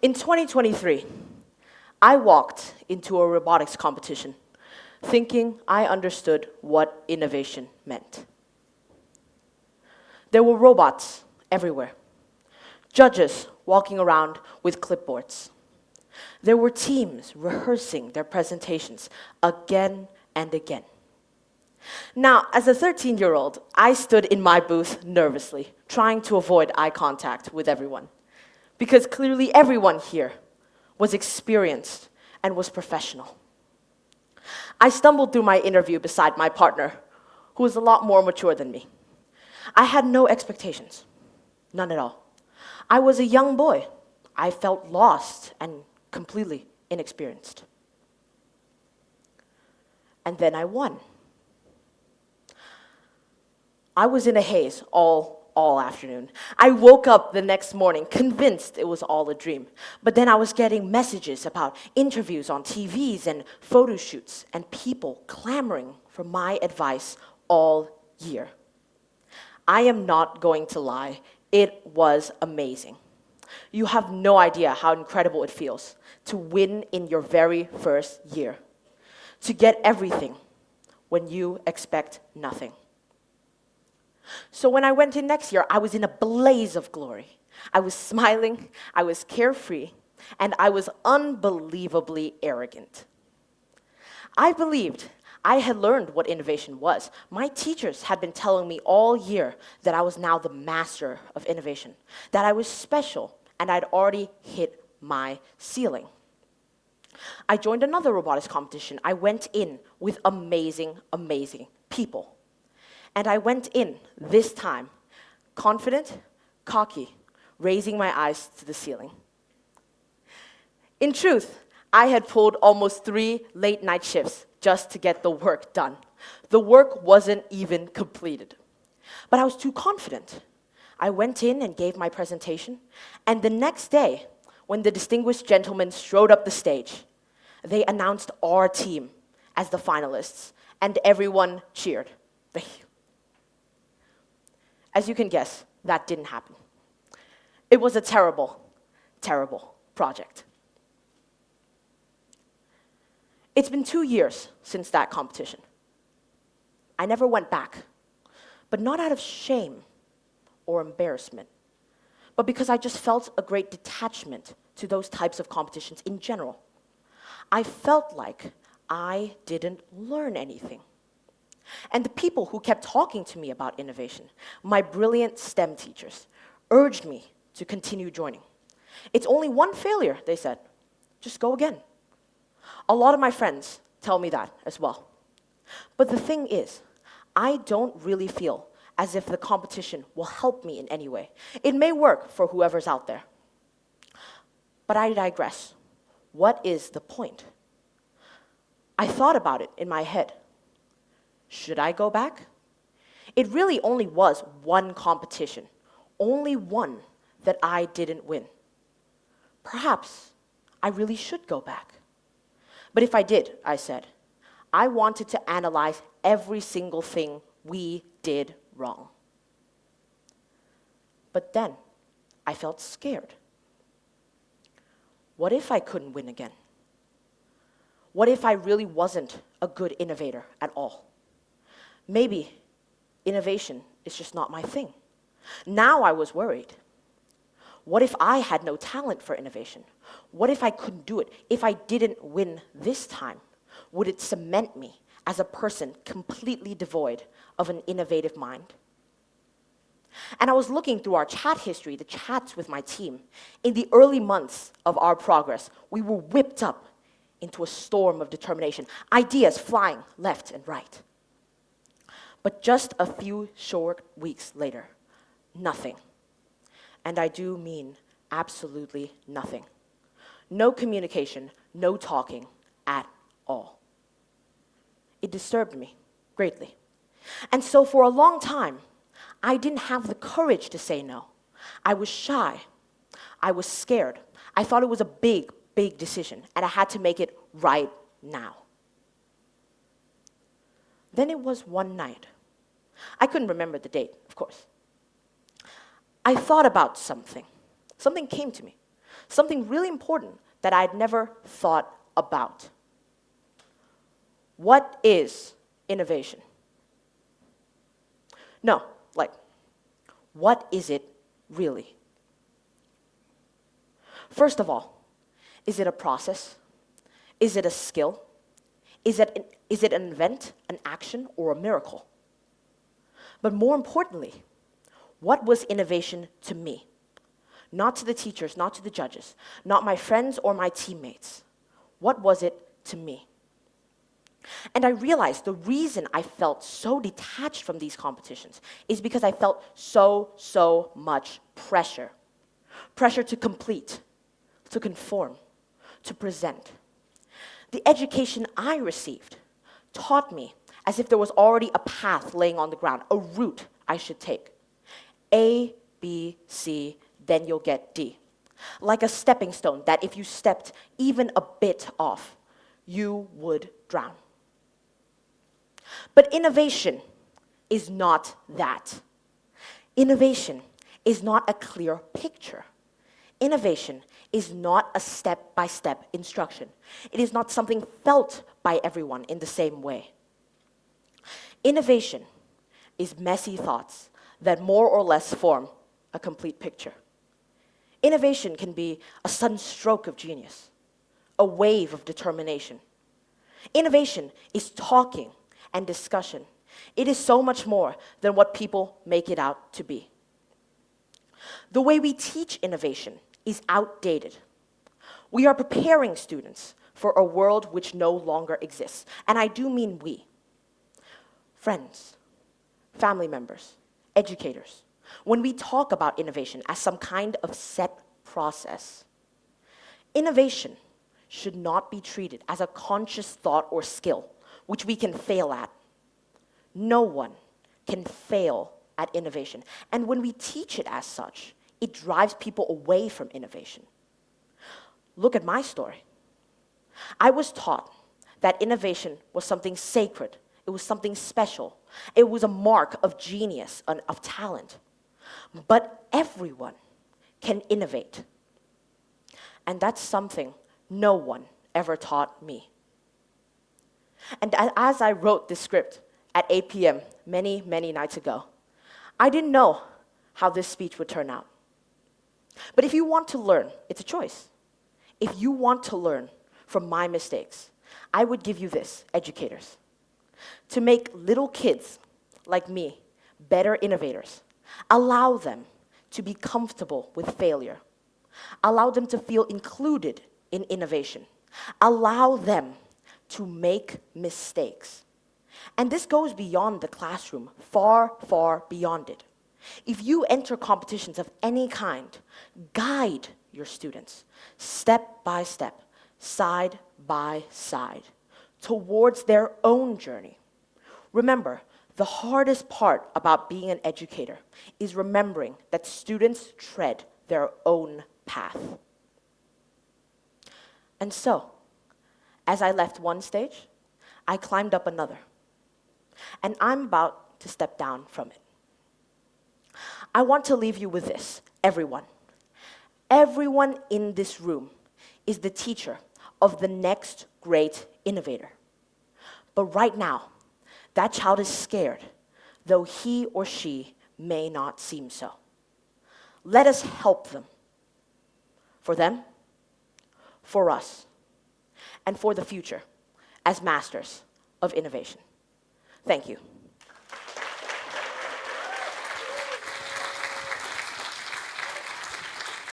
In 2023, I walked into a robotics competition thinking I understood what innovation meant. There were robots everywhere, judges walking around with clipboards. There were teams rehearsing their presentations again and again. Now, as a 13-year-old, I stood in my booth nervously, trying to avoid eye contact with everyone, because clearly everyone here was experienced and was professional. I stumbled through my interview beside my partner, who was a lot more mature than me. I had no expectations, none at all. I was a young boy. I felt lost and completely inexperienced. And then I won. I was in a haze all afternoon. I woke up the next morning convinced it was all a dream. But then I was getting messages about interviews on TVs and photo shoots and people clamoring for my advice all year. I am not going to lie, it was amazing. You have no idea how incredible it feels to win in your very first year, to get everything when you expect nothing. So when I went in next year, I was in a blaze of glory. I was smiling, I was carefree, and I was unbelievably arrogant. I believed I had learned what innovation was. My teachers had been telling me all year that I was now the master of innovation, that I was special, and I'd already hit my ceiling. I joined another robotics competition. I went in with amazing people. And I went in, this time, confident, cocky, raising my eyes to the ceiling. In truth, I had pulled almost 3 late-night shifts just to get the work done. The work wasn't even completed. But I was too confident. I went in and gave my presentation, and the next day, when the distinguished gentlemen strode up the stage, they announced our team as the finalists, and everyone cheered. As you can guess, that didn't happen. It was a terrible project. It's been 2 years since that competition. I never went back, but not out of shame or embarrassment, but because I just felt a great detachment to those types of competitions in general. I felt like I didn't learn anything. And the people who kept talking to me about innovation, my brilliant STEM teachers, urged me to continue joining. It's only one failure, they said. Just go again. A lot of my friends tell me that as well. But the thing is, I don't really feel as if the competition will help me in any way. It may work for whoever's out there. But I digress. What is the point? I thought about it in my head. Should I go back? It really only was one competition, only one that I didn't win. Perhaps I really should go back. But if I did, I said, I wanted to analyze every single thing we did wrong. But then I felt scared. What if I couldn't win again? What if I really wasn't a good innovator at all? Maybe innovation is just not my thing. Now I was worried. What if I had no talent for innovation? What if I couldn't do it? If I didn't win this time, would it cement me as a person completely devoid of an innovative mind? And I was looking through our chat history, the chats with my team. In the early months of our progress, we were whipped up into a storm of determination, ideas flying left and right. But just a few short weeks later, nothing. And I do mean absolutely nothing. No communication, no talking at all. It disturbed me greatly. And so for a long time, I didn't have the courage to say no. I was shy. I was scared. I thought it was a big decision, and I had to make it right now. Then it was one night. I couldn't remember the date, of course. I thought about something. Something came to me. something really important that I'd never thought about. What is innovation? No, what is it really? First of all, is it a process? Is it a skill? Is it an event, an action, or a miracle? But more importantly, what was innovation to me? Not to the teachers, not to the judges, not my friends or my teammates. What was it to me? And I realized the reason I felt so detached from these competitions is because I felt so much pressure. Pressure to complete, to conform, to present. The education I received taught me as if there was already a path laying on the ground, a route I should take. A, B, C, then you'll get D. Like a stepping stone that if you stepped even a bit off, you would drown. But innovation is not that. Innovation is not a clear picture. Innovation is not a step-by-step instruction. It is not something felt by everyone in the same way. Innovation is messy thoughts that more or less form a complete picture. Innovation can be a sudden stroke of genius, a wave of determination. Innovation is talking and discussion. It is so much more than what people make it out to be. The way we teach innovation is outdated. We are preparing students for a world which no longer exists, and I do mean we. Friends, family members, educators, when we talk about innovation as some kind of set process, innovation should not be treated as a conscious thought or skill which we can fail at. No one can fail at innovation. And when we teach it as such, it drives people away from innovation. Look at my story. I was taught that innovation was something sacred. It was something special. It was a mark of genius, of talent. But everyone can innovate. And that's something no one ever taught me. And as I wrote this script at 8 p.m. many nights ago, I didn't know how this speech would turn out. But if you want to learn, it's a choice. If you want to learn from my mistakes, I would give you this, educators. To make little kids like me better innovators, allow them to be comfortable with failure. Allow them to feel included in innovation. Allow them to make mistakes. And this goes beyond the classroom, far beyond it. If you enter competitions of any kind, guide your students step by step, side by side, towards their own journey. Remember, the hardest part about being an educator is remembering that students tread their own path. And so, as I left one stage, I climbed up another. And I'm about to step down from it. I want to leave you with this, everyone. Everyone in this room is the teacher of the next great innovator. But right now, that child is scared, though he or she may not seem so. Let us help them. For them, for us, and for the future as masters of innovation. Thank you.